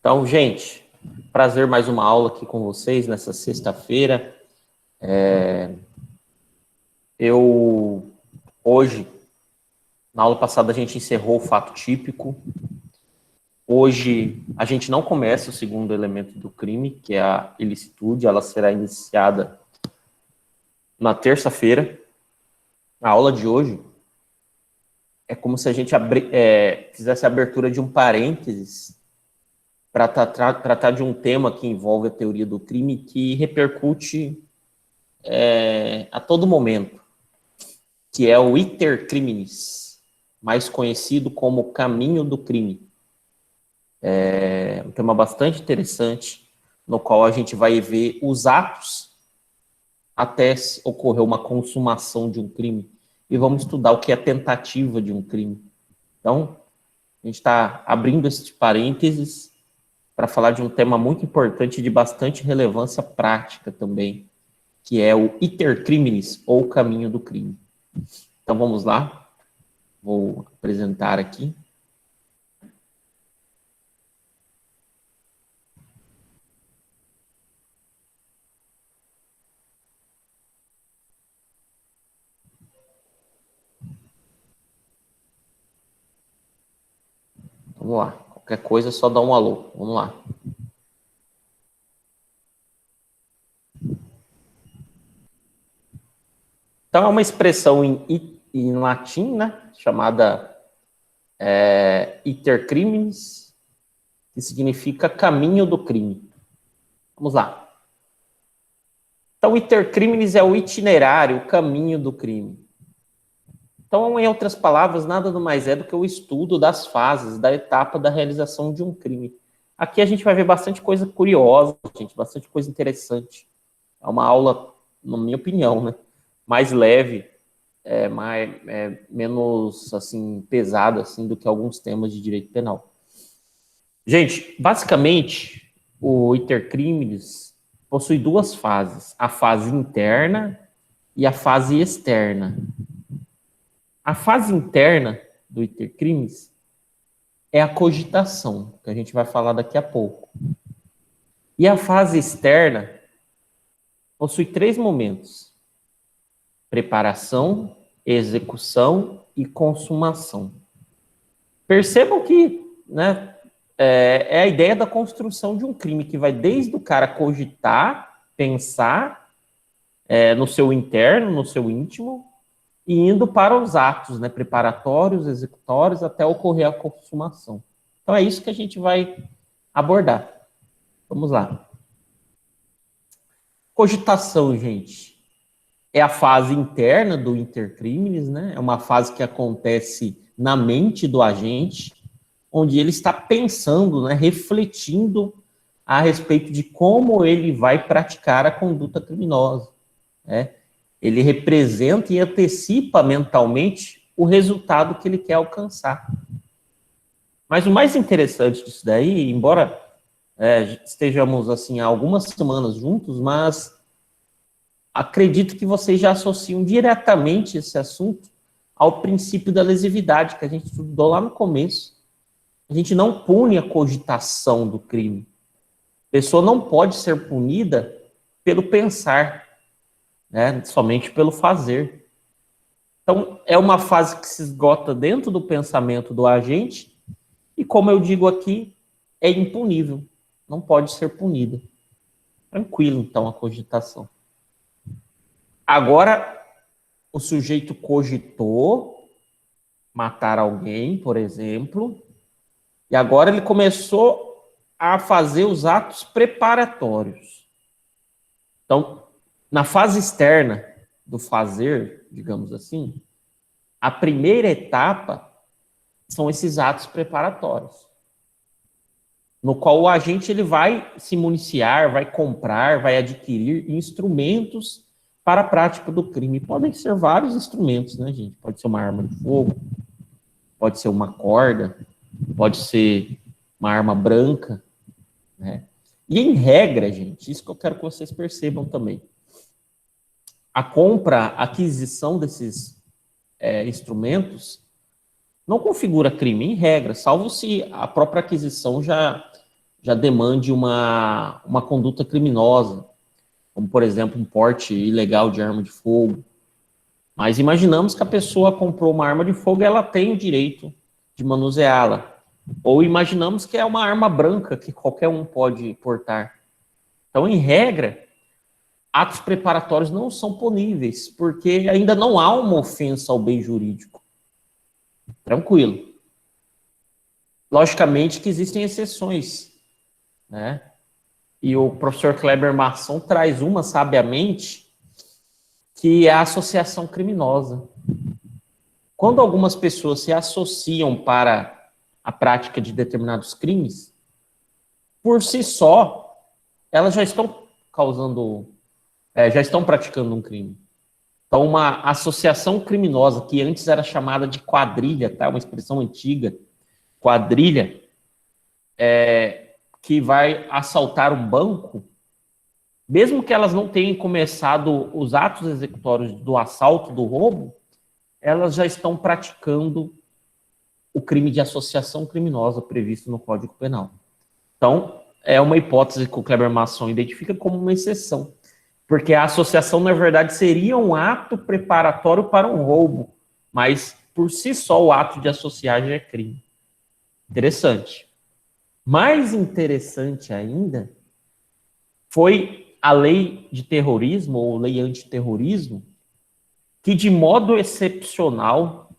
Então, gente, prazer mais uma aula aqui com vocês nessa sexta-feira. Hoje, na aula passada, a gente encerrou o fato típico. Hoje, a gente não começa o segundo elemento do crime, que é a ilicitude. Ela será iniciada na terça-feira. A aula de hoje é como se a gente fizesse a abertura de um parênteses para tratar de um tema que envolve a teoria do crime que repercute a todo momento, que é o iter criminis, mais conhecido como caminho do crime. É um tema bastante interessante, no qual a gente vai ver os atos até ocorrer uma consumação de um crime, e vamos estudar o que é tentativa de um crime. Então, a gente está abrindo esse parênteses para falar de um tema muito importante e de bastante relevância prática também, que é o iter criminis, ou caminho do crime. Então, vamos lá. Vou apresentar aqui. Vamos lá. Qualquer coisa é só dar um alô. Vamos lá. Então, é uma expressão em latim, né, chamada iter criminis, que significa caminho do crime. Vamos lá. Então, o iter criminis é o itinerário, o caminho do crime. Então, em outras palavras, nada mais é do que o estudo das fases, da etapa da realização de um crime. Aqui a gente vai ver bastante coisa curiosa, gente, bastante coisa interessante. É uma aula, na minha opinião, né, mais leve, menos assim, pesada assim, do que alguns temas de direito penal. Gente, basicamente, o iter criminis possui duas fases, a fase interna e a fase externa. A fase interna do iter criminis é a cogitação, que a gente vai falar daqui a pouco. E a fase externa possui três momentos: preparação, execução e consumação. Percebam que, né, é a ideia da construção de um crime, que vai desde o cara cogitar, pensar no seu interno, no seu íntimo, e indo para os atos, né, preparatórios, executórios, até ocorrer a consumação. Então é isso que a gente vai abordar. Vamos lá. Cogitação, gente, é a fase interna do iter criminis, né? É uma fase que acontece na mente do agente, onde ele está pensando, né, refletindo a respeito de como ele vai praticar a conduta criminosa, né? Ele representa e antecipa mentalmente o resultado que ele quer alcançar. Mas o mais interessante disso daí, embora estejamos assim há algumas semanas juntos, mas acredito que vocês já associam diretamente esse assunto ao princípio da lesividade que a gente estudou lá no começo. A gente não pune a cogitação do crime. A pessoa não pode ser punida pelo pensar, né, somente pelo fazer. Então, é uma fase que se esgota dentro do pensamento do agente e, como eu digo aqui, é impunível. Não pode ser punida. Tranquilo, então, a cogitação. Agora, o sujeito cogitou matar alguém, por exemplo, e agora ele começou a fazer os atos preparatórios. Então, na fase externa do fazer, digamos assim, a primeira etapa são esses atos preparatórios, no qual o agente ele vai se municiar, vai comprar, vai adquirir instrumentos para a prática do crime. Podem ser vários instrumentos, né, gente? Pode ser uma arma de fogo, pode ser uma corda, pode ser uma arma branca, né? E em regra, gente, isso que eu quero que vocês percebam também. A compra, a aquisição desses instrumentos não configura crime em regra, salvo se a própria aquisição já já demande uma conduta criminosa, como, por exemplo, um porte ilegal de arma de fogo. Mas imaginamos que a pessoa comprou uma arma de fogo e ela tem o direito de manuseá-la. Ou imaginamos que é uma arma branca que qualquer um pode portar. Então, em regra, atos preparatórios não são puníveis, porque ainda não há uma ofensa ao bem jurídico. Tranquilo. Logicamente que existem exceções, né? E o professor Kleber Masson traz uma, sabiamente, que é a associação criminosa. Quando algumas pessoas se associam para a prática de determinados crimes, por si só, elas já estão já estão praticando um crime. Então, uma associação criminosa, que antes era chamada de quadrilha, tá? Uma expressão antiga, quadrilha, que vai assaltar um banco, mesmo que elas não tenham começado os atos executórios do assalto, do roubo, elas já estão praticando o crime de associação criminosa previsto no Código Penal. Então, é uma hipótese que o Kleber Masson identifica como uma exceção, porque a associação, na verdade, seria um ato preparatório para um roubo, mas, por si só, o ato de associar já é crime. Interessante. Mais interessante ainda foi a lei de terrorismo, ou lei antiterrorismo, que de modo excepcional,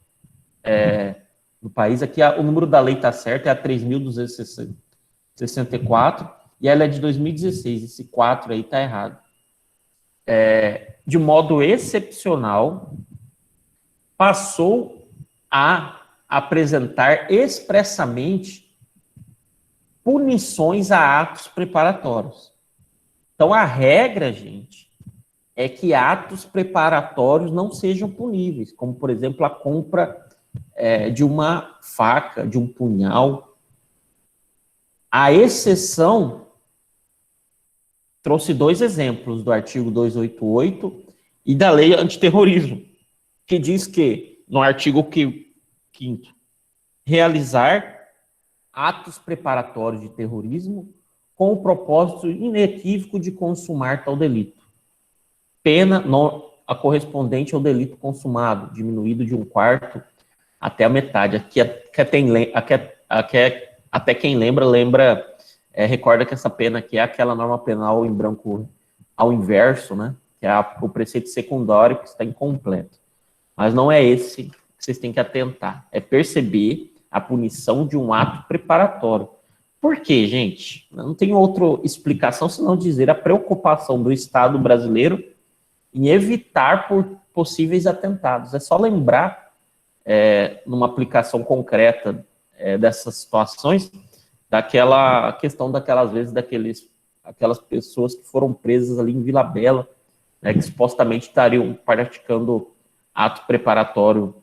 no país, aqui o número da lei está certo, é a 3.264, e ela é de 2016, esse 4 aí está errado. De modo excepcional, passou a apresentar expressamente punições a atos preparatórios. Então, a regra, gente, é que atos preparatórios não sejam puníveis, como, por exemplo, a compra de uma faca, de um punhal. A exceção, trouxe 2 exemplos do artigo 288 e da lei antiterrorismo, que diz que, no artigo 5º, realizar atos preparatórios de terrorismo com o propósito inequívoco de consumar tal delito. Pena a correspondente ao delito consumado, diminuído de 1/4 até a metade. Até quem lembra, recorda que essa pena aqui é aquela norma penal em branco ao inverso, né? Que é o preceito secundário que está incompleto. Mas não é esse que vocês têm que atentar. É perceber a punição de um ato preparatório. Por quê, gente? Não tem outra explicação senão dizer a preocupação do Estado brasileiro em evitar possíveis atentados. É só lembrar, numa aplicação concreta dessas situações, daquela questão daquelas vezes, aquelas pessoas que foram presas ali em Vila Bela, né, que supostamente estariam praticando ato preparatório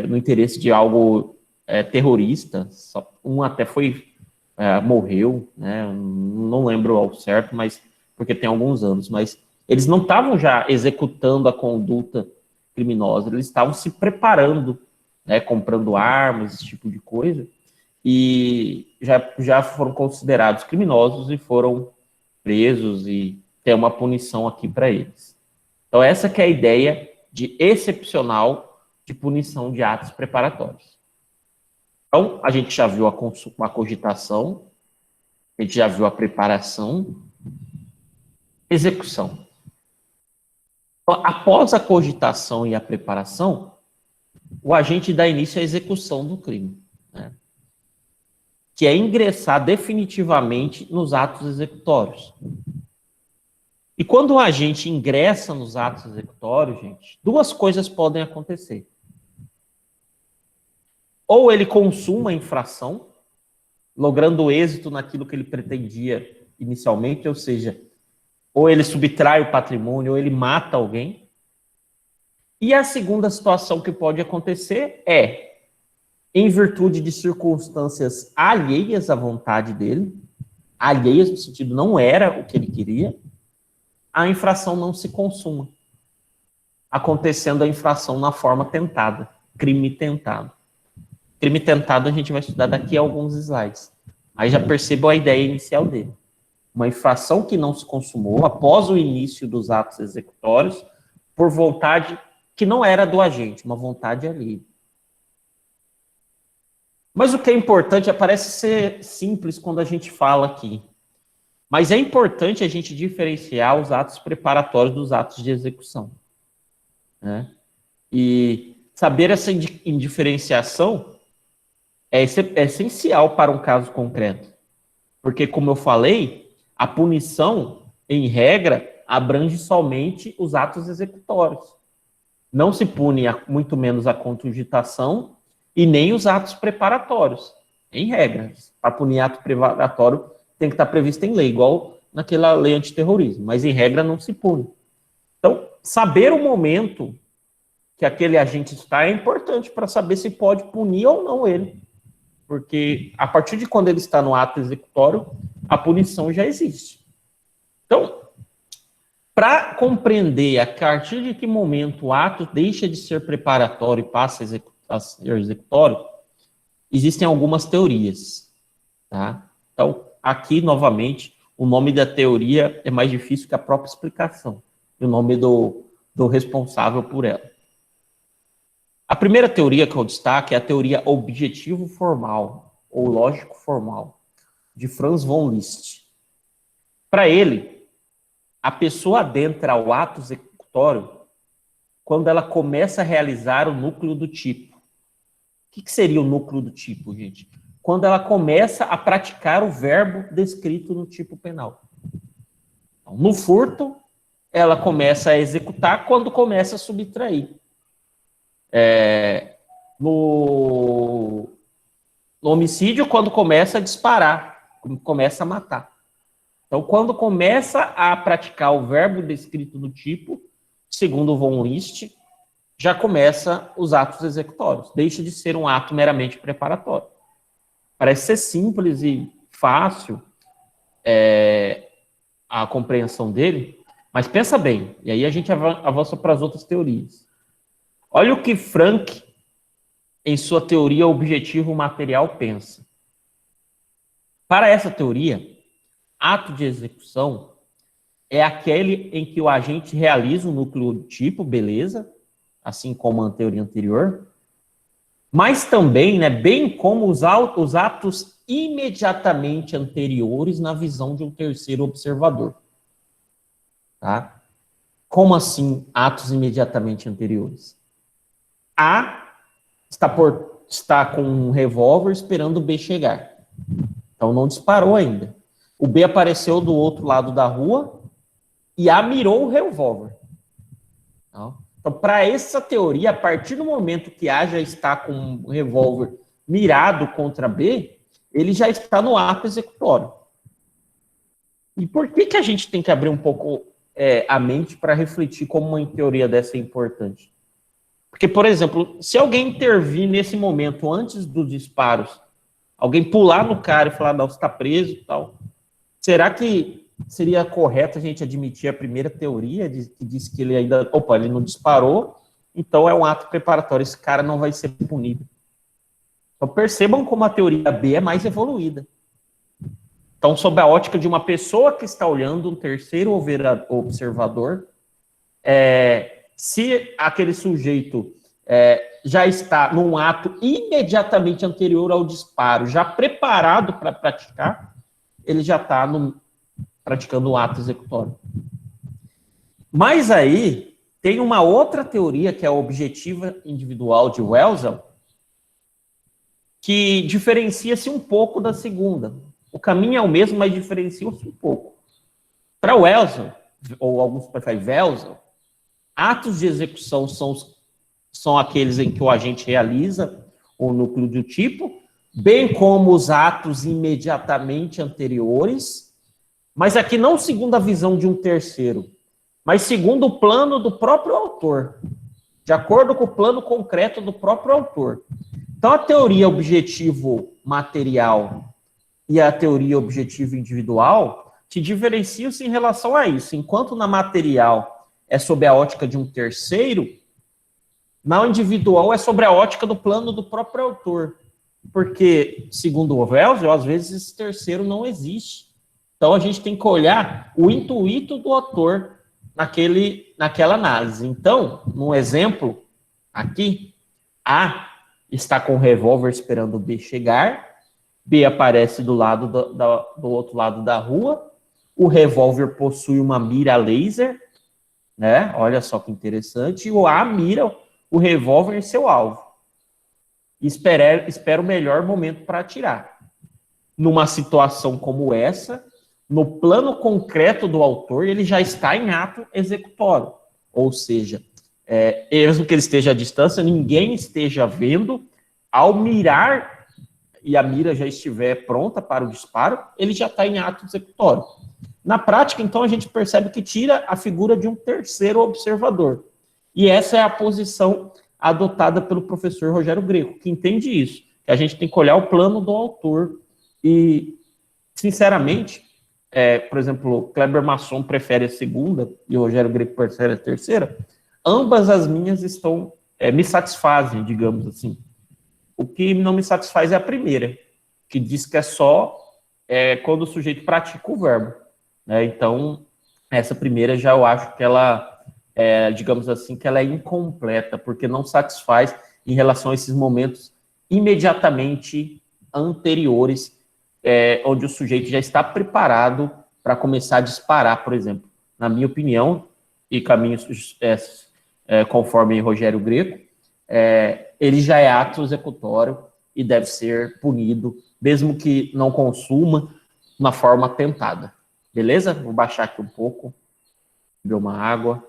no interesse de algo terrorista. Um até morreu, né, não lembro ao certo, mas porque tem alguns anos, mas eles não estavam já executando a conduta criminosa, eles estavam se preparando, né, comprando armas, esse tipo de coisa, e já foram considerados criminosos e foram presos, e tem uma punição aqui para eles. Então, essa que é a ideia de excepcional de punição de atos preparatórios. Então, a gente já viu a cogitação, a gente já viu a preparação, execução. Então, após a cogitação e a preparação, o agente dá início à execução do crime, né? Que é ingressar definitivamente nos atos executórios. E quando o agente ingressa nos atos executórios, gente, 2 coisas podem acontecer. Ou ele consuma a infração, logrando êxito naquilo que ele pretendia inicialmente, ou seja, ou ele subtrai o patrimônio, ou ele mata alguém. E a segunda situação que pode acontecer em virtude de circunstâncias alheias à vontade dele, alheias no sentido não era o que ele queria, a infração não se consuma, acontecendo a infração na forma tentada, crime tentado. Crime tentado a gente vai estudar daqui a alguns slides. Aí já percebam a ideia inicial dele. Uma infração que não se consumou após o início dos atos executórios por vontade que não era do agente, uma vontade alheia. Mas o que é importante, parece ser simples quando a gente fala aqui, mas é importante a gente diferenciar os atos preparatórios dos atos de execução, né? E saber essa indiferenciação é essencial para um caso concreto. Porque, como eu falei, a punição, em regra, abrange somente os atos executórios. Não se pune muito menos a contugitação e nem os atos preparatórios, em regra. Para punir ato preparatório tem que estar previsto em lei, igual naquela lei antiterrorismo, mas em regra não se pune. Então, saber o momento que aquele agente está é importante para saber se pode punir ou não ele. Porque a partir de quando ele está no ato executório, a punição já existe. Então, para compreender a partir de que momento o ato deixa de ser preparatório e passa a ser executório, existem algumas teorias. Tá? Então, aqui, novamente, o nome da teoria é mais difícil que a própria explicação, e o nome do responsável por ela. A primeira teoria que eu destaco é a teoria objetivo formal, ou lógico formal, de Franz von Liszt. Para ele, a pessoa adentra ao ato executório quando ela começa a realizar o núcleo do tipo. O que seria o núcleo do tipo, gente? Quando ela começa a praticar o verbo descrito no tipo penal. Então, no furto, ela começa a executar quando começa a subtrair. No homicídio, quando começa a disparar, quando começa a matar. Então, quando começa a praticar o verbo descrito no tipo, segundo von Liszt, já começa os atos executórios. Deixa de ser um ato meramente preparatório. Parece ser simples e fácil a compreensão dele, mas pensa bem, e aí a gente avança para as outras teorias. Olha o que Frank, em sua teoria objetivo material, pensa. Para essa teoria, ato de execução é aquele em que o agente realiza o núcleo do tipo, beleza, assim como a teoria anterior, mas também, né, bem como os atos imediatamente anteriores na visão de um terceiro observador. Tá? Como assim atos imediatamente anteriores? A está com um revólver esperando o B chegar. Então não disparou ainda. O B apareceu do outro lado da rua e A mirou o revólver. Então, para essa teoria, a partir do momento que A já está com um revólver mirado contra B, ele já está no ato executório. E por que a gente tem que abrir um pouco a mente para refletir como uma teoria dessa é importante? Porque, por exemplo, se alguém intervir nesse momento, antes dos disparos, alguém pular no cara e falar, não, você está preso e tal, será que seria correto a gente admitir a primeira teoria, que diz que ele ainda, ele não disparou, então é um ato preparatório, esse cara não vai ser punido. Então percebam como a teoria B é mais evoluída. Então, sob a ótica de uma pessoa que está olhando, um terceiro observador, se aquele sujeito já está num ato imediatamente anterior ao disparo, já preparado para praticar, ele já está praticando o ato executório. Mas aí, tem uma outra teoria, que é a objetiva individual de Welsel, que diferencia-se um pouco da segunda. O caminho é o mesmo, mas diferencia-se um pouco. Para Welsel, ou alguns preferem Welsel, atos de execução são aqueles em que o agente realiza o núcleo do tipo, bem como os atos imediatamente anteriores, mas aqui não segundo a visão de um terceiro, mas segundo o plano do próprio autor, de acordo com o plano concreto do próprio autor. Então, a teoria objetivo material e a teoria objetivo individual se diferenciam-se em relação a isso. Enquanto na material é sob a ótica de um terceiro, na individual é sobre a ótica do plano do próprio autor. Porque, segundo o Wells, às vezes esse terceiro não existe. Então, a gente tem que olhar o intuito do autor naquela análise. Então, num exemplo aqui, A está com o revólver esperando o B chegar, B aparece do outro lado da rua, o revólver possui uma mira laser, né? Olha só que interessante, e o A mira o revólver em seu alvo. Espera o melhor momento para atirar. Numa situação como essa, no plano concreto do autor, ele já está em ato executório. Ou seja, mesmo que ele esteja à distância, ninguém esteja vendo, ao mirar e a mira já estiver pronta para o disparo, ele já está em ato executório. Na prática, então, a gente percebe que tira a figura de um terceiro observador. E essa é a posição adotada pelo professor Rogério Greco, que entende isso, que a gente tem que olhar o plano do autor e, sinceramente, por exemplo, Kleber Masson prefere a segunda e o Rogério Greco prefere a terceira, ambas as minhas me satisfazem, digamos assim. O que não me satisfaz é a primeira, que diz que é só quando o sujeito pratica o verbo. Né? Então, essa primeira já eu acho que ela, digamos assim, que ela é incompleta, porque não satisfaz em relação a esses momentos imediatamente anteriores, onde o sujeito já está preparado para começar a disparar, por exemplo. Na minha opinião, e caminhos conforme Rogério Greco, ele já é ato executório e deve ser punido, mesmo que não consuma, na forma tentada. Beleza? Vou baixar aqui um pouco, beber uma água.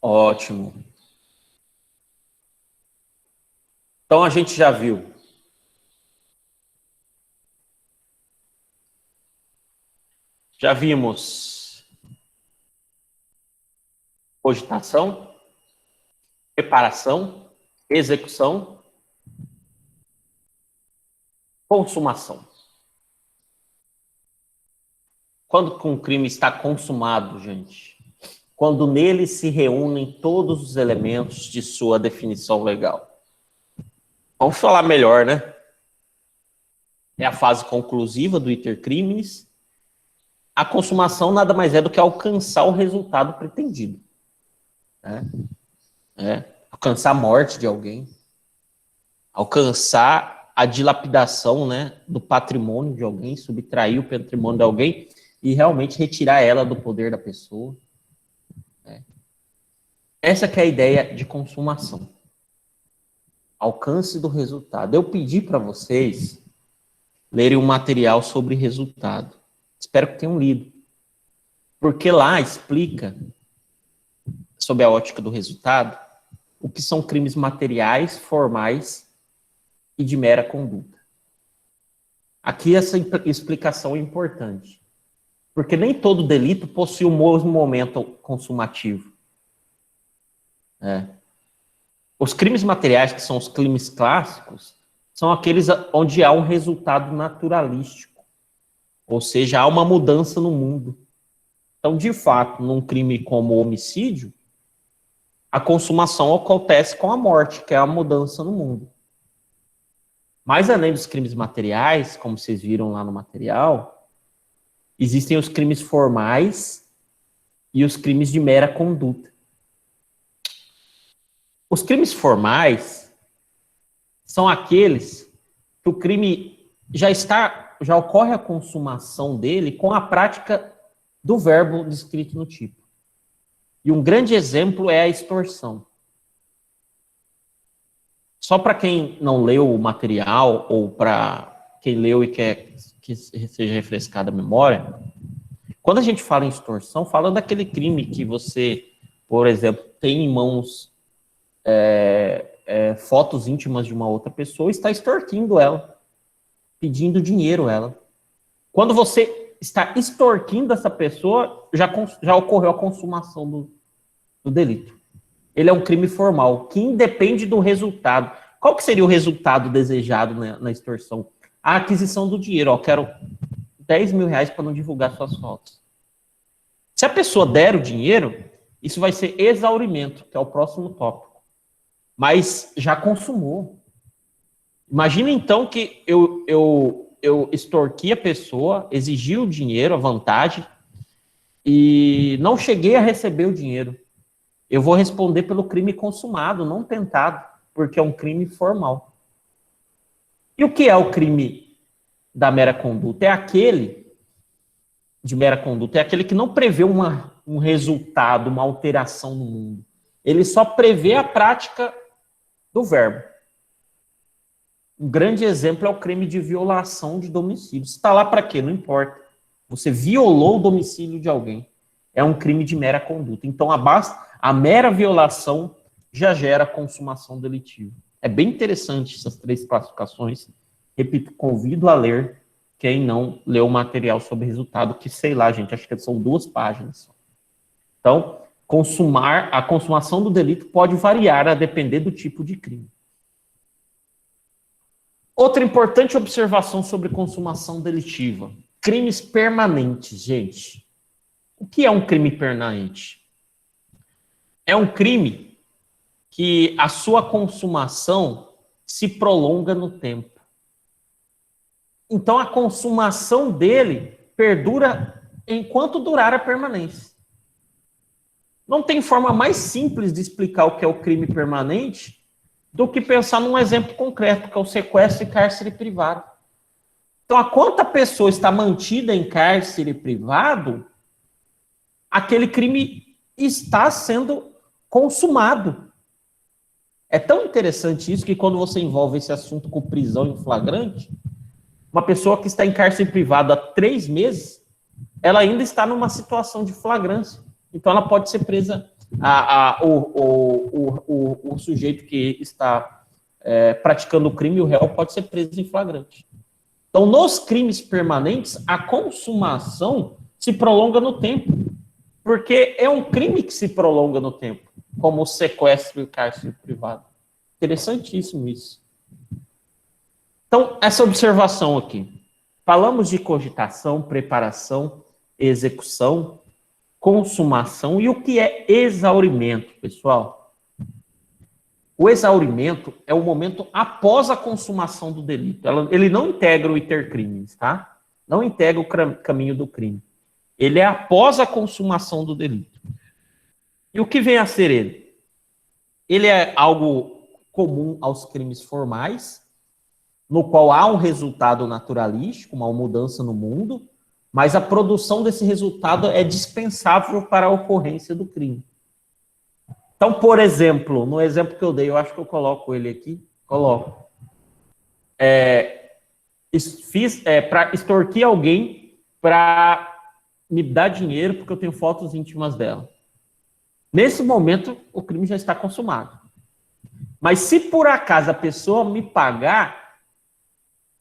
Ótimo. Então, a gente já viu. Já vimos cogitação, preparação, execução, consumação. Quando um crime está consumado, gente? Quando nele se reúnem todos os elementos de sua definição legal. Vamos falar melhor, né? É a fase conclusiva do iter criminis. A consumação nada mais é do que alcançar o resultado pretendido. Alcançar a morte de alguém. Alcançar a dilapidação, né, do patrimônio de alguém, subtrair o patrimônio de alguém e realmente retirar ela do poder da pessoa. Essa que é a ideia de consumação. Alcance do resultado. Eu pedi para vocês lerem um material sobre resultado. Espero que tenham lido. Porque lá explica, sob a ótica do resultado, o que são crimes materiais, formais e de mera conduta. Aqui essa explicação é importante. Porque nem todo delito possui o mesmo momento consumativo. Os crimes materiais, que são os crimes clássicos, são aqueles onde há um resultado naturalístico. Ou seja, há uma mudança no mundo. Então, de fato, num crime como o homicídio, a consumação acontece com a morte, que é a mudança no mundo. Mas, além dos crimes materiais, como vocês viram lá no material, existem os crimes formais e os crimes de mera conduta. Os crimes formais são aqueles que o crime já ocorre a consumação dele com a prática do verbo descrito no tipo. E um grande exemplo é a extorsão. Só para quem não leu o material, ou para quem leu e quer que seja refrescada a memória, quando a gente fala em extorsão, fala daquele crime que você, por exemplo, tem em mãos fotos íntimas de uma outra pessoa e está extorquindo ela, pedindo dinheiro a ela. Quando você está extorquindo essa pessoa, já ocorreu a consumação do delito. Ele é um crime formal, que independe do resultado. Qual que seria o resultado desejado na extorsão? A aquisição do dinheiro. Ó, quero 10 mil reais para não divulgar suas fotos. Se a pessoa der o dinheiro, isso vai ser exaurimento, que é o próximo tópico. Mas já consumou. Imagina então que eu extorqui a pessoa, exigi o dinheiro, a vantagem, e não cheguei a receber o dinheiro. Eu vou responder pelo crime consumado, não tentado, porque é um crime formal. E o que é o crime da mera conduta? É aquele de mera conduta, é aquele que não prevê um resultado, uma alteração no mundo. Ele só prevê a prática do verbo. Um grande exemplo é o crime de violação de domicílio. Você está lá para quê? Não importa. Você violou o domicílio de alguém. É um crime de mera conduta. Então, a mera violação já gera consumação delitiva. É bem interessante essas três classificações. Repito, convido a ler quem não leu o material sobre resultado, que sei lá, gente, acho que são 2 páginas. Então, a consumação do delito pode variar a depender do tipo de crime. Outra importante observação sobre consumação delitiva. Crimes permanentes, gente. O que é um crime permanente? É um crime que a sua consumação se prolonga no tempo. Então, a consumação dele perdura enquanto durar a permanência. Não tem forma mais simples de explicar o que é o crime permanente do que pensar num exemplo concreto, que é o sequestro e cárcere privado. Então, enquanto a pessoa está mantida em cárcere privado, aquele crime está sendo consumado. É tão interessante isso que quando você envolve esse assunto com prisão em flagrante, uma pessoa que está em cárcere privado há 3 meses, ela ainda está numa situação de flagrância. Então, ela pode ser presa, o sujeito que está praticando o crime, o réu, pode ser preso em flagrante. Então, nos crimes permanentes, a consumação se prolonga no tempo, porque é um crime que se prolonga no tempo, como o sequestro e o cárcere privado. Interessantíssimo isso. Então, essa observação aqui. Falamos de cogitação, preparação, execução, consumação e o que é exaurimento, pessoal? O exaurimento é o momento após a consumação do delito. Ele não integra o iter crimes, tá? Não integra o caminho do crime. Ele é após a consumação do delito. E o que vem a ser ele? Ele é algo comum aos crimes formais, no qual há um resultado naturalístico, uma mudança no mundo, mas a produção desse resultado é dispensável para a ocorrência do crime. Então, por exemplo, no exemplo que eu dei, eu acho que eu coloco ele aqui, coloco. Fiz para extorquir alguém para me dar dinheiro porque eu tenho fotos íntimas dela. Nesse momento, o crime já está consumado. Mas se por acaso a pessoa me pagar,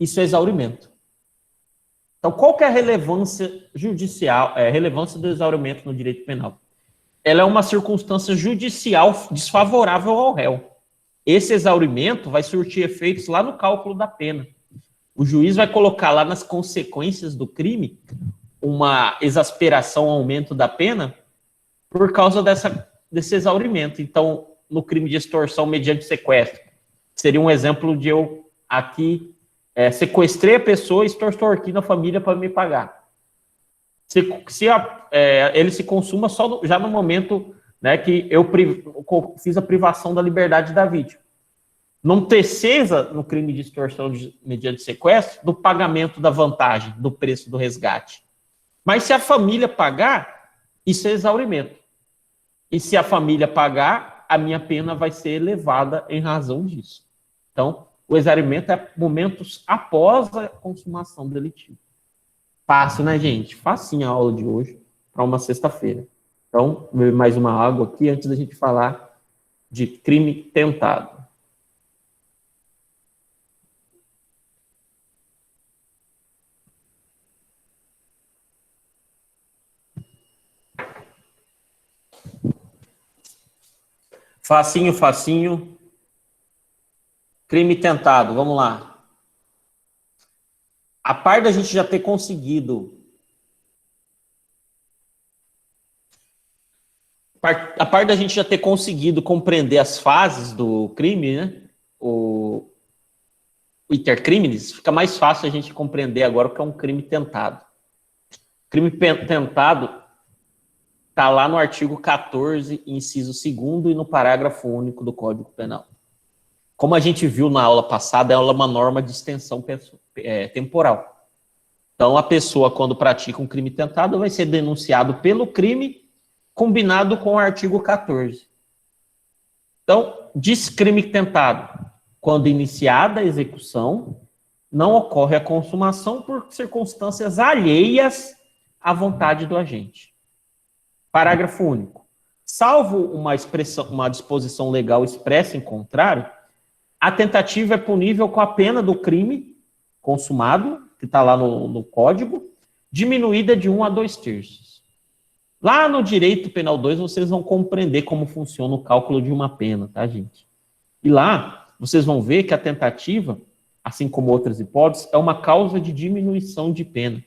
isso é exaurimento. Então, qual que é a relevância judicial, relevância do exaurimento no direito penal? Ela é uma circunstância judicial desfavorável ao réu. Esse exaurimento vai surtir efeitos lá no cálculo da pena. O juiz vai colocar lá nas consequências do crime uma exasperação, um aumento da pena por causa desse exaurimento. Então, no crime de extorsão mediante sequestro, seria um exemplo de eu aqui sequestrei a pessoa e extorqui na família para me pagar. Ele se consuma só já no momento, né, que eu fiz a privação da liberdade da vítima. Não precisa, no crime de extorsão mediante sequestro, do pagamento da vantagem, do preço do resgate. Mas se a família pagar, isso é exaurimento. E se a família pagar, a minha pena vai ser elevada em razão disso. Então, o exaurimento é momentos após a consumação delitiva. Fácil, né, gente? Facinho a aula de hoje para uma sexta-feira. Então, mais uma água aqui antes da gente falar de crime tentado. Facinho, facinho. Crime tentado, vamos lá. A par da gente já ter conseguido... A par da gente já ter conseguido compreender as fases do crime, né? O intercrimes, fica mais fácil a gente compreender agora o que é um crime tentado. Crime tentado está lá no artigo 14, inciso 2º, e no parágrafo único do Código Penal. Como a gente viu na aula passada, ela é uma norma de extensão temporal. Então, a pessoa, quando pratica um crime tentado, vai ser denunciado pelo crime combinado com o artigo 14. Então, diz crime tentado. Quando iniciada a execução, não ocorre a consumação por circunstâncias alheias à vontade do agente. Parágrafo único. Salvo uma disposição legal expressa em contrário, a tentativa é punível com a pena do crime consumado, que está lá no Código, diminuída de 1 a 2/3. Lá no Direito Penal 2, vocês vão compreender como funciona o cálculo de uma pena, tá, gente? E lá, vocês vão ver que a tentativa, assim como outras hipóteses, é uma causa de diminuição de pena.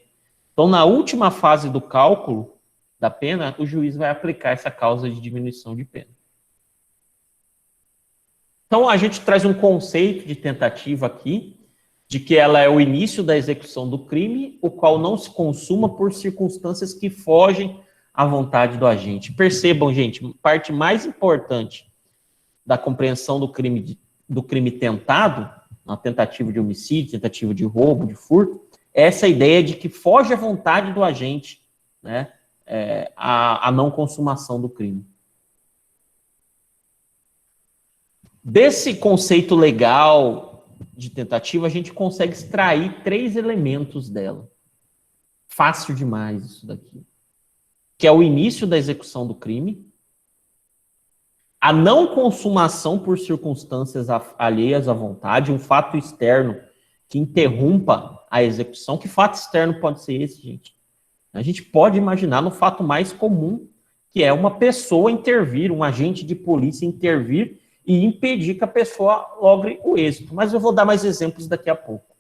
Então, na última fase do cálculo da pena, o juiz vai aplicar essa causa de diminuição de pena. Então, a gente traz um conceito de tentativa aqui, de que ela é o início da execução do crime, o qual não se consuma por circunstâncias que fogem à vontade do agente. Percebam, gente, a parte mais importante da compreensão do crime tentado, na tentativa de homicídio, tentativa de roubo, de furto, é essa ideia de que foge à vontade do agente, né, a não consumação do crime. Desse conceito legal de tentativa, a gente consegue extrair 3 elementos dela. Fácil demais isso daqui. Que é o início da execução do crime, a não consumação por circunstâncias alheias à vontade, um fato externo que interrompa a execução. Que fato externo pode ser esse, gente? A gente pode imaginar no fato mais comum, que é uma pessoa intervir, um agente de polícia intervir e impedir que a pessoa logre o êxito. Mas eu vou dar mais exemplos daqui a pouco.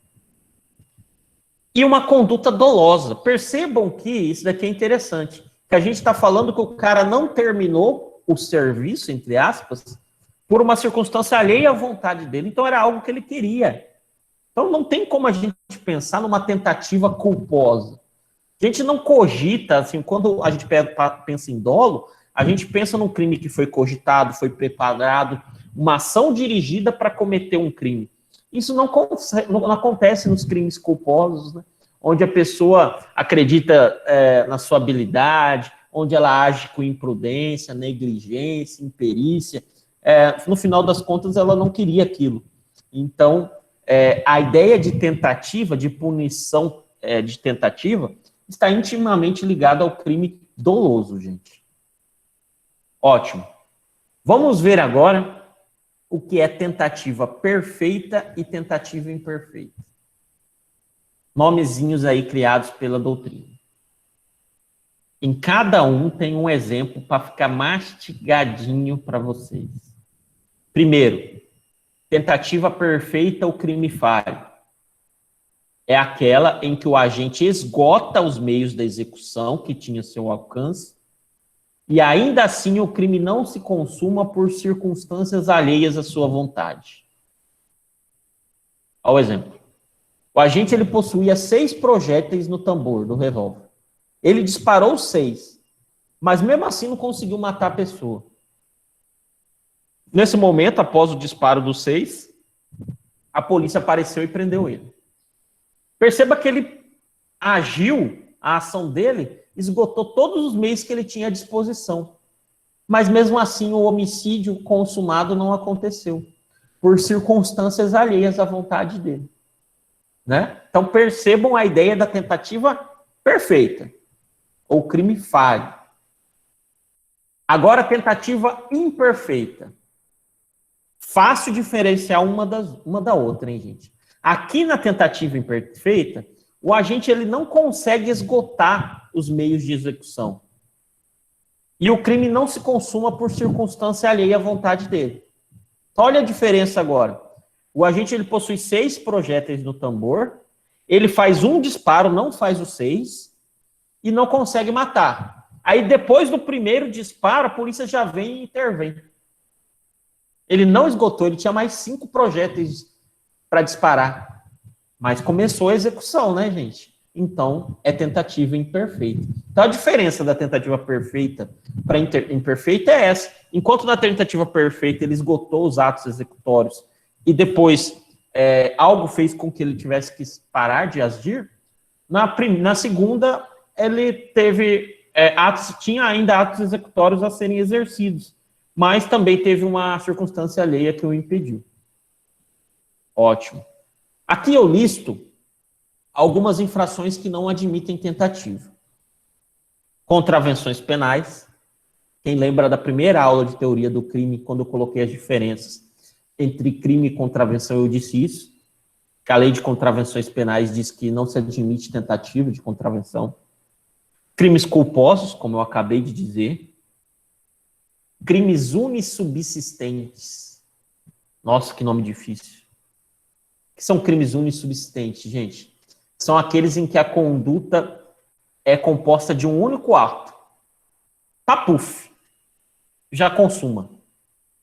E uma conduta dolosa. Percebam que isso daqui é interessante. Que a gente está falando que o cara não terminou o serviço, entre aspas, por uma circunstância alheia à vontade dele. Então era algo que ele queria. Então não tem como a gente pensar numa tentativa culposa. A gente não cogita, assim, quando a gente pensa em dolo, a gente pensa num crime que foi cogitado, foi preparado, uma ação dirigida para cometer um crime. Isso não acontece nos crimes culposos, né? Onde a pessoa acredita na sua habilidade, onde ela age com imprudência, negligência, imperícia. No final das contas, ela não queria aquilo. Então, a ideia de tentativa, de punição de tentativa, está intimamente ligada ao crime doloso, gente. Ótimo. Vamos ver agora o que é tentativa perfeita e tentativa imperfeita. Nomezinhos aí criados pela doutrina. Em cada um tem um exemplo para ficar mastigadinho para vocês. Primeiro, tentativa perfeita ou crime falho. É aquela em que o agente esgota os meios da execução que tinha seu alcance e ainda assim o crime não se consuma por circunstâncias alheias à sua vontade. Olha o exemplo. O agente ele possuía 6 projéteis no tambor do revólver. Ele disparou 6, mas mesmo assim não conseguiu matar a pessoa. Nesse momento, após o disparo dos 6, a polícia apareceu e prendeu ele. Perceba que ele agiu, a ação dele esgotou todos os meios que ele tinha à disposição. Mas mesmo assim o homicídio consumado não aconteceu, por circunstâncias alheias à vontade dele. Né? Então percebam a ideia da tentativa perfeita, ou crime falho. Agora a tentativa imperfeita. Fácil diferenciar uma da outra, hein, gente? Aqui na tentativa imperfeita, o agente ele não consegue esgotar os meios de execução. E o crime não se consuma por circunstância alheia à vontade dele. Então, olha a diferença agora. O agente ele possui 6 projéteis no tambor, ele faz um disparo, não faz os 6, e não consegue matar. Aí, depois do primeiro disparo, a polícia já vem e intervém. Ele não esgotou, ele tinha mais 5 projéteis para disparar. Mas começou a execução, né, gente? Então, é tentativa imperfeita. Então, a diferença da tentativa perfeita para imperfeita é essa. Enquanto na tentativa perfeita ele esgotou os atos executórios e depois algo fez com que ele tivesse que parar de agir, na segunda ele teve tinha ainda atos executórios a serem exercidos, mas também teve uma circunstância alheia que o impediu. Ótimo. Aqui eu listo algumas infrações que não admitem tentativa. Contravenções penais. Quem lembra da primeira aula de teoria do crime, quando eu coloquei as diferenças entre crime e contravenção, eu disse isso, que a lei de contravenções penais diz que não se admite tentativa de contravenção. Crimes culposos, como eu acabei de dizer. Crimes unissubsistentes. Nossa, que nome difícil. O que são crimes unissubsistentes, gente? São aqueles em que a conduta é composta de um único ato. Papuf. Já consuma.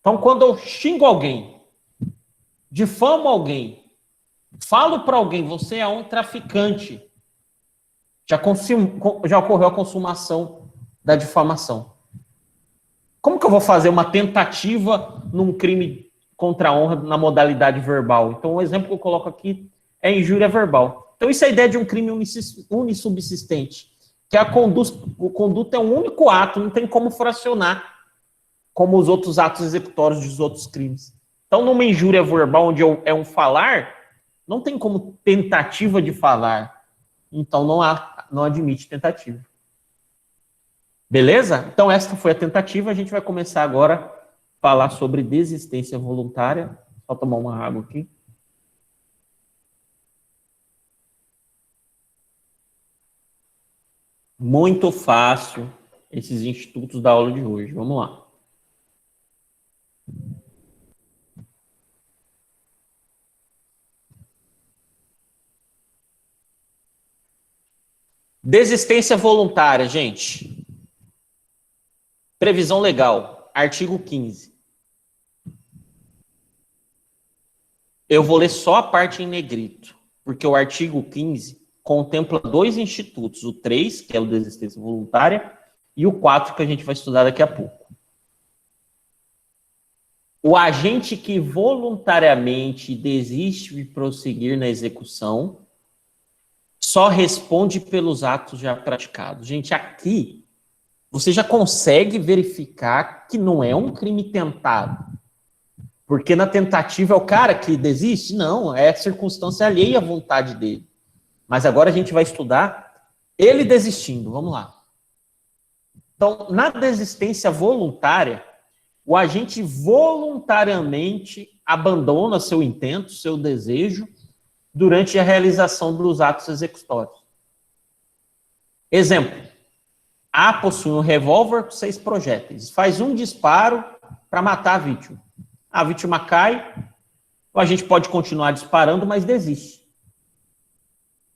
Então, quando eu xingo alguém, difamo alguém, falo para alguém, você é um traficante, já ocorreu a consumação da difamação. Como que eu vou fazer uma tentativa num crime contra a honra na modalidade verbal? Então, o exemplo que eu coloco aqui é injúria verbal. Então, isso é a ideia de um crime unissubsistente, que a conduta é um único ato, não tem como fracionar, como os outros atos executórios dos outros crimes. Então, numa injúria verbal, onde é um falar, não tem como tentativa de falar. Então, não admite tentativa. Beleza? Então, esta foi a tentativa. A gente vai começar agora a falar sobre desistência voluntária. Só tomar uma água aqui. Muito fácil esses institutos da aula de hoje. Vamos lá. Desistência voluntária, gente. Previsão legal, artigo 15. Eu vou ler só a parte em negrito, porque o artigo 15 contempla 2 institutos, o 3, que é o desistência voluntária, e o 4, que a gente vai estudar daqui a pouco. O agente que voluntariamente desiste de prosseguir na execução só responde pelos atos já praticados. Gente, aqui você já consegue verificar que não é um crime tentado. Porque na tentativa é o cara que desiste? Não, é circunstância alheia à vontade dele. Mas agora a gente vai estudar ele desistindo. Vamos lá. Então, na desistência voluntária, o agente voluntariamente abandona seu intento, seu desejo, durante a realização dos atos executórios. Exemplo. A possui um revólver com 6 projéteis. Faz um disparo para matar a vítima. A vítima cai, a gente pode continuar disparando, mas desiste.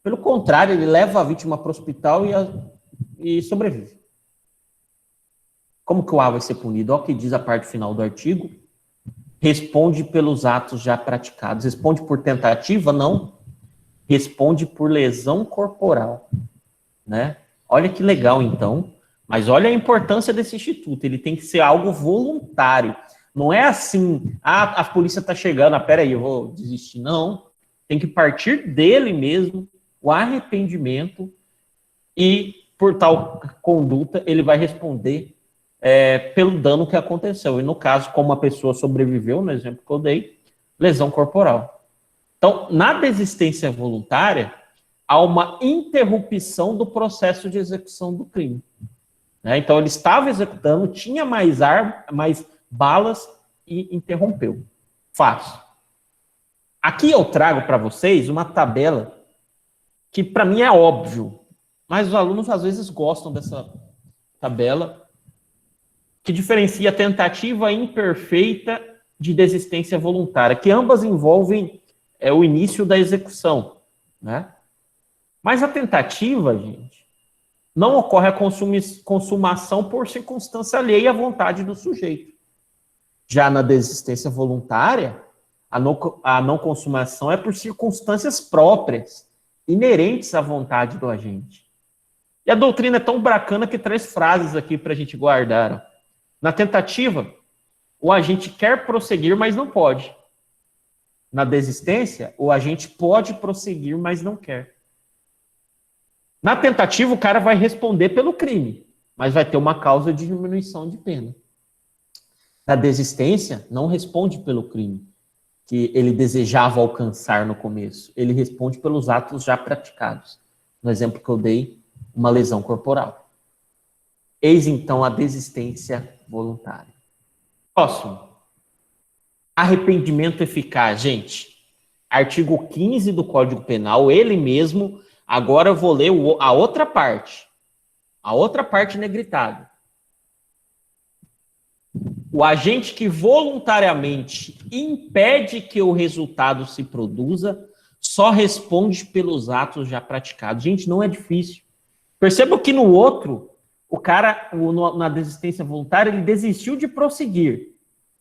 Pelo contrário, ele leva a vítima para o hospital e sobrevive. Como que o A vai ser punido? Olha o que diz a parte final do artigo. Responde pelos atos já praticados. Responde por tentativa? Não. Responde por lesão corporal. Né? Olha que legal, então. Mas olha a importância desse instituto. Ele tem que ser algo voluntário. Não é assim, a polícia está chegando, peraí, eu vou desistir. Não. Tem que partir dele mesmo, o arrependimento, e por tal conduta ele vai responder pelo dano que aconteceu. E no caso, como a pessoa sobreviveu, no exemplo que eu dei, lesão corporal. Então, na desistência voluntária, há uma interrupção do processo de execução do crime. Então, ele estava executando, tinha mais balas e interrompeu. Fácil. Aqui eu trago para vocês uma tabela que para mim é óbvio, mas os alunos às vezes gostam dessa tabela, que diferencia tentativa imperfeita de desistência voluntária, que ambas envolvem o início da execução, né? Mas a tentativa, gente, não ocorre a consumação por circunstância alheia à vontade do sujeito. Já na desistência voluntária, a não consumação é por circunstâncias próprias, inerentes à vontade do agente. E a doutrina é tão bacana que traz frases aqui para a gente guardar. Na tentativa, o agente quer prosseguir, mas não pode. Na desistência, o agente pode prosseguir, mas não quer. Na tentativa, o cara vai responder pelo crime, mas vai ter uma causa de diminuição de pena. Na desistência, não responde pelo crime que ele desejava alcançar no começo. Ele responde pelos atos já praticados. No exemplo que eu dei, uma lesão corporal. Eis, então, a desistência voluntária. Próximo. Arrependimento eficaz. Gente, artigo 15 do Código Penal, ele mesmo. Agora eu vou ler a outra parte. A outra parte negritada. O agente que voluntariamente impede que o resultado se produza só responde pelos atos já praticados. Gente, não é difícil. Perceba que no outro, o cara, na desistência voluntária, ele desistiu de prosseguir.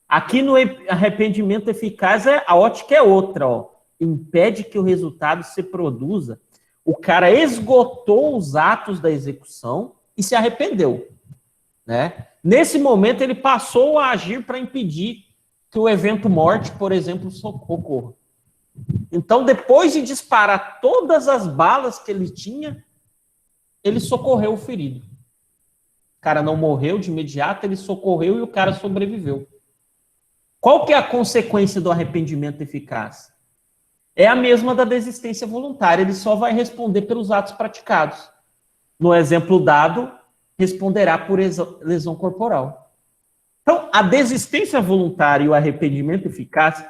Aqui no arrependimento eficaz, a ótica é outra. Ó. Impede que o resultado se produza. O cara esgotou os atos da execução e se arrependeu. Né? Nesse momento, ele passou a agir para impedir que o evento morte, por exemplo, ocorra. Então, depois de disparar todas as balas que ele tinha, ele socorreu o ferido. O cara não morreu de imediato, ele socorreu e o cara sobreviveu. Qual que é a consequência do arrependimento eficaz? É a mesma da desistência voluntária, ele só vai responder pelos atos praticados. No exemplo dado, responderá por lesão corporal. Então, a desistência voluntária e o arrependimento eficaz,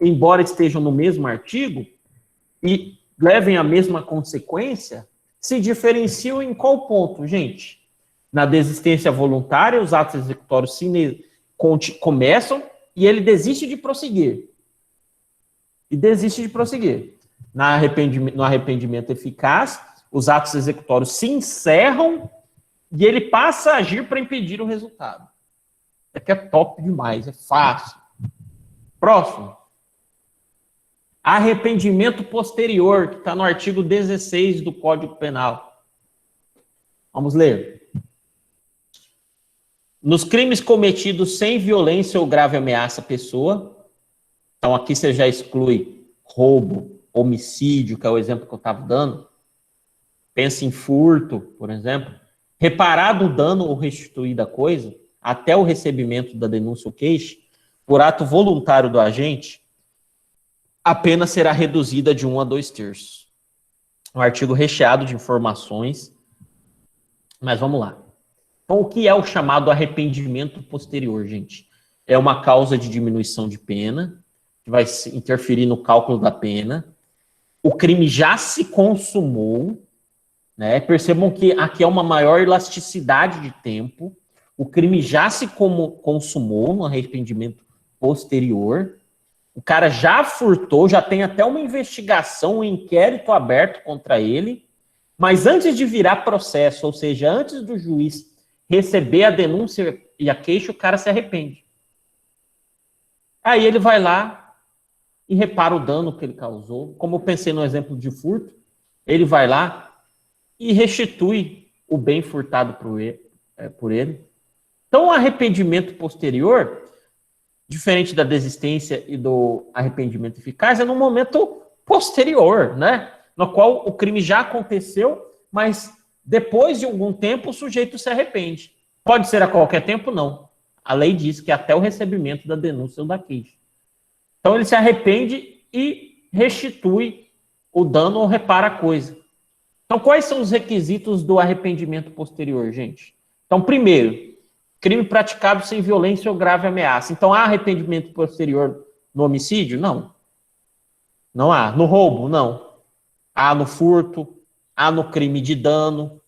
embora estejam no mesmo artigo e levem a mesma consequência, se diferenciam em qual ponto, gente? Na desistência voluntária, os atos executórios começam e ele desiste de prosseguir. No arrependimento eficaz, os atos executórios se encerram e ele passa a agir para impedir o resultado. Isso aqui é top demais, é fácil. Próximo. Arrependimento posterior, que está no artigo 16 do Código Penal. Vamos ler. Nos crimes cometidos sem violência ou grave ameaça à pessoa, então aqui você já exclui roubo, homicídio, que é o exemplo que eu estava dando. Pensa em furto, por exemplo. Reparado o dano ou restituída a coisa, até o recebimento da denúncia ou queixa, por ato voluntário do agente, a pena será reduzida de 1 a 2/3. Um artigo recheado de informações, mas vamos lá. Então, o que é o chamado arrependimento posterior, gente? É uma causa de diminuição de pena, que vai interferir no cálculo da pena. O crime já se consumou, né? Percebam que aqui é uma maior elasticidade de tempo. O crime já se consumou no arrependimento posterior. O cara já furtou, já tem até uma investigação, um inquérito aberto contra ele. Mas antes de virar processo, ou seja, antes do juiz receber a denúncia e a queixa, o cara se arrepende. Aí ele vai lá e repara o dano que ele causou. Como eu pensei no exemplo de furto, ele vai lá e restitui o bem furtado por ele. Então, o arrependimento posterior, diferente da desistência e do arrependimento eficaz, é no momento posterior, né? No qual o crime já aconteceu, mas depois de algum tempo o sujeito se arrepende. Pode ser a qualquer tempo? Não. A lei diz que até o recebimento da denúncia ou da queixa. Então, ele se arrepende e restitui o dano ou repara a coisa. Então, quais são os requisitos do arrependimento posterior, gente? Então, primeiro, crime praticado sem violência ou grave ameaça. Então, há arrependimento posterior no homicídio? Não. Não há. No roubo? Não. Há no furto? Há no crime de dano?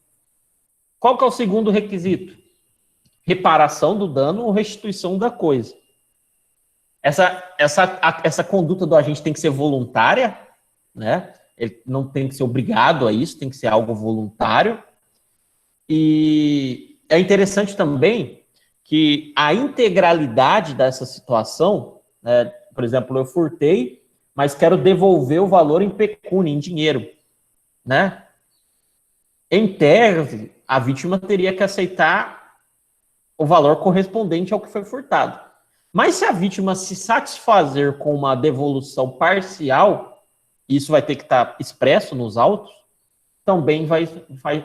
Qual que é o segundo requisito? Reparação do dano ou restituição da coisa. Essa conduta do agente tem que ser voluntária, né? Ele não tem que ser obrigado a isso, tem que ser algo voluntário. E é interessante também que a integralidade dessa situação, né, por exemplo, eu furtei, mas quero devolver o valor em pecúnia, em dinheiro, né? Em tese, a vítima teria que aceitar o valor correspondente ao que foi furtado. Mas se a vítima se satisfazer com uma devolução parcial, isso vai ter que estar expresso nos autos, também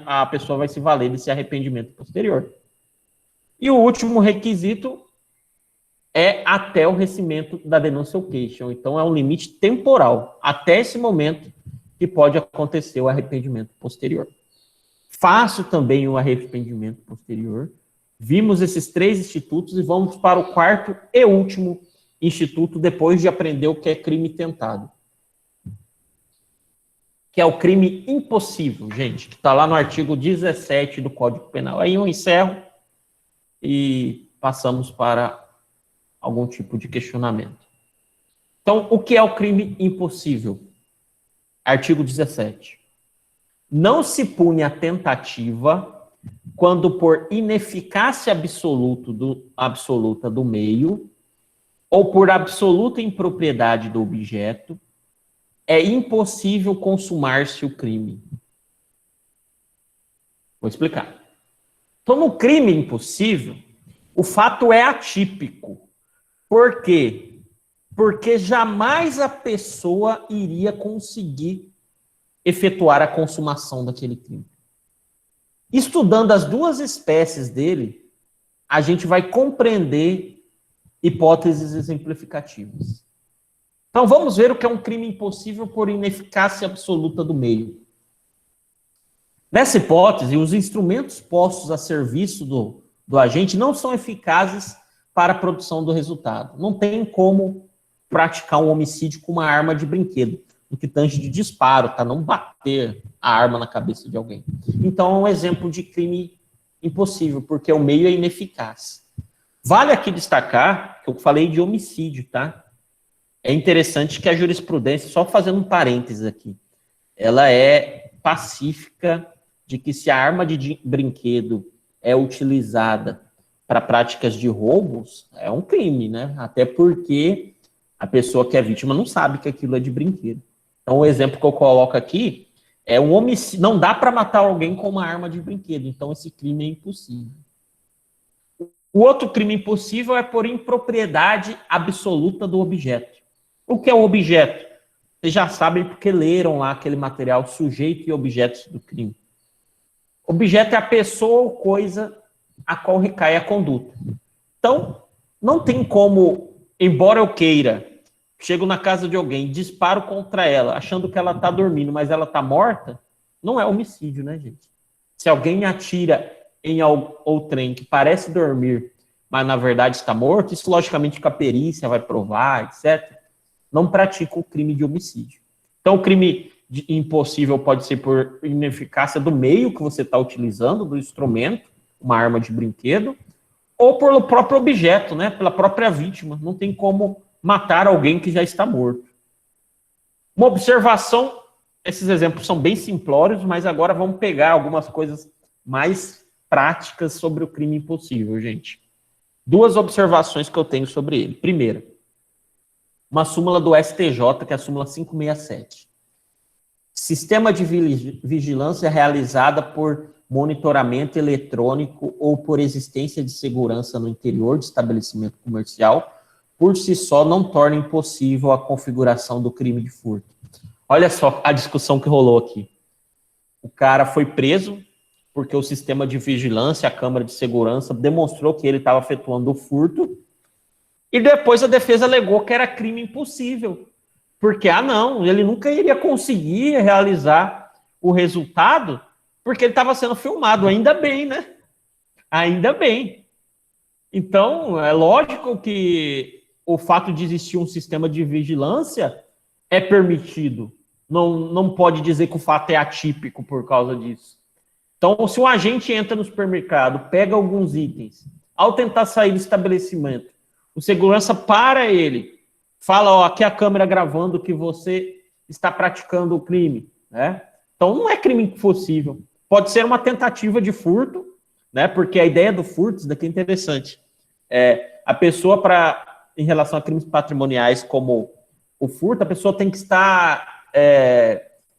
a pessoa vai se valer desse arrependimento posterior. E o último requisito é até o recebimento da denúncia ou queixa. Então, é um limite temporal, até esse momento que pode acontecer o arrependimento posterior. Faço também o arrependimento posterior. Vimos esses 3 institutos e vamos para o 4º e último instituto, depois de aprender o que é crime tentado. Que é o crime impossível, gente, que está lá no artigo 17 do Código Penal. Aí eu encerro e passamos para algum tipo de questionamento. Então, o que é o crime impossível? Artigo 17. Não se pune a tentativa quando por ineficácia absoluta do meio ou por absoluta impropriedade do objeto é impossível consumar-se o crime. Vou explicar. Então, no crime impossível, o fato é atípico. Por quê? Porque jamais a pessoa iria conseguir efetuar a consumação daquele crime. Estudando as 2 espécies dele, a gente vai compreender hipóteses exemplificativas. Então, vamos ver o que é um crime impossível por ineficácia absoluta do meio. Nessa hipótese, os instrumentos postos a serviço do agente não são eficazes para a produção do resultado. Não tem como praticar um homicídio com uma arma de brinquedo, no que tange de disparo, tá? Não bater a arma na cabeça de alguém. Então, é um exemplo de crime impossível, porque o meio é ineficaz. Vale aqui destacar que eu falei de homicídio, tá? É interessante que a jurisprudência, só fazendo um parênteses aqui, ela é pacífica de que se a arma de brinquedo é utilizada para práticas de roubos, é um crime, né? Até porque a pessoa que é vítima não sabe que aquilo é de brinquedo. Então, o exemplo que eu coloco aqui é um homicídio. Não dá para matar alguém com uma arma de brinquedo, então esse crime é impossível. O outro crime impossível é por impropriedade absoluta do objeto. O que é o objeto? Vocês já sabem porque leram lá aquele material sujeito e objetos do crime. Objeto é a pessoa ou coisa a qual recai a conduta. Então, não tem como, embora eu queira, chego na casa de alguém, disparo contra ela, achando que ela está dormindo, mas ela está morta, não é homicídio, né, gente? Se alguém me atira em outrem que parece dormir, mas na verdade está morto, isso logicamente que a perícia vai provar, etc., não pratica o crime de homicídio. Então, o crime impossível pode ser por ineficácia do meio que você está utilizando, do instrumento, uma arma de brinquedo, ou pelo próprio objeto, né? Pela própria vítima. Não tem como matar alguém que já está morto. Uma observação, esses exemplos são bem simplórios, mas agora vamos pegar algumas coisas mais práticas sobre o crime impossível, gente. 2 observações que eu tenho sobre ele. Primeira, uma súmula do STJ, que é a súmula 567. Sistema de vigilância realizada por monitoramento eletrônico ou por existência de segurança no interior de estabelecimento comercial, por si só não torna impossível a configuração do crime de furto. Olha só a discussão que rolou aqui. O cara foi preso porque o sistema de vigilância, a câmara de segurança, demonstrou que ele estava efetuando o furto, e depois a defesa alegou que era crime impossível. Porque, não, ele nunca iria conseguir realizar o resultado porque ele estava sendo filmado. Ainda bem, né? Ainda bem. Então, é lógico que o fato de existir um sistema de vigilância é permitido. Não pode dizer que o fato é atípico por causa disso. Então, se um agente entra no supermercado, pega alguns itens, ao tentar sair do estabelecimento, O segurança para ele, fala, ó, aqui a câmera gravando que você está praticando o crime, né? Então não é crime impossível. Pode ser uma tentativa de furto, né? Porque a ideia do furto, isso daqui é interessante. A pessoa, em relação a crimes patrimoniais como o furto, a pessoa tem que estar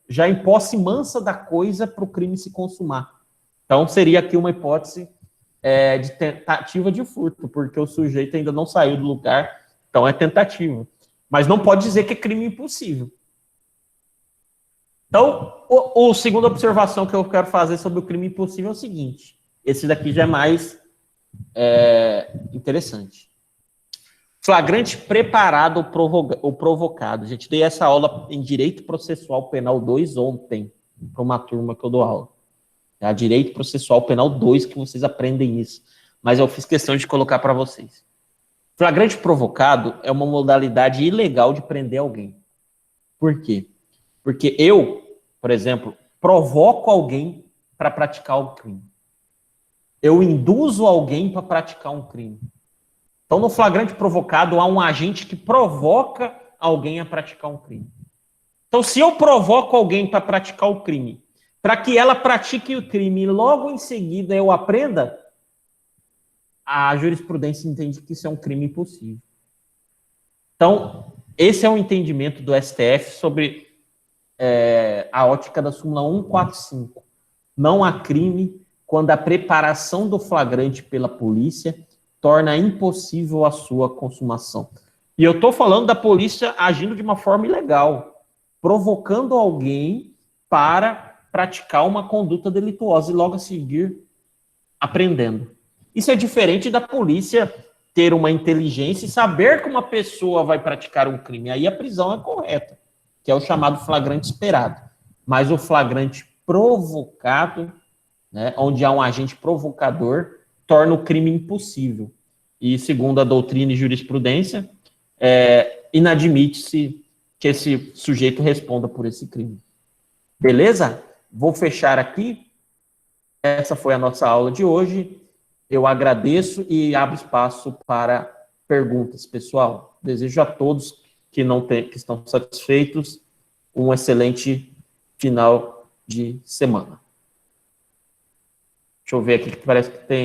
já em posse mansa da coisa para o crime se consumar. Então, seria aqui uma hipótese de tentativa de furto, porque o sujeito ainda não saiu do lugar, então é tentativa. Mas não pode dizer que é crime impossível. Então, a segunda observação que eu quero fazer sobre o crime impossível é o seguinte, esse daqui já é mais interessante. Flagrante preparado ou provocado. A gente dei essa aula em Direito Processual Penal 2 ontem, para uma turma que eu dou aula. Direito Processual Penal 2, que vocês aprendem isso. Mas eu fiz questão de colocar para vocês. Flagrante provocado é uma modalidade ilegal de prender alguém. Por quê? Porque eu, por exemplo, provoco alguém para praticar o crime. Eu induzo alguém para praticar um crime. Então, no flagrante provocado, há um agente que provoca alguém a praticar um crime. Então, se eu provoco alguém para praticar o crime, para que ela pratique o crime e logo em seguida eu aprenda, a jurisprudência entende que isso é um crime impossível. Então, esse é o entendimento do STF sobre a ótica da súmula 145. Não há crime quando a preparação do flagrante pela polícia torna impossível a sua consumação. E eu estou falando da polícia agindo de uma forma ilegal, provocando alguém para praticar uma conduta delituosa e logo a seguir aprendendo. Isso é diferente da polícia ter uma inteligência e saber que uma pessoa vai praticar um crime. Aí a prisão é correta, que é o chamado flagrante esperado. Mas o flagrante provocado, né, onde há um agente provocador, torna o crime impossível. E, segundo a doutrina e jurisprudência, inadmite-se que esse sujeito responda por esse crime. Beleza? Vou fechar aqui. Essa foi a nossa aula de hoje. Eu agradeço e abro espaço para perguntas, pessoal. Desejo a todos que estão satisfeitos um excelente final de semana. Deixa eu ver aqui, que parece que tem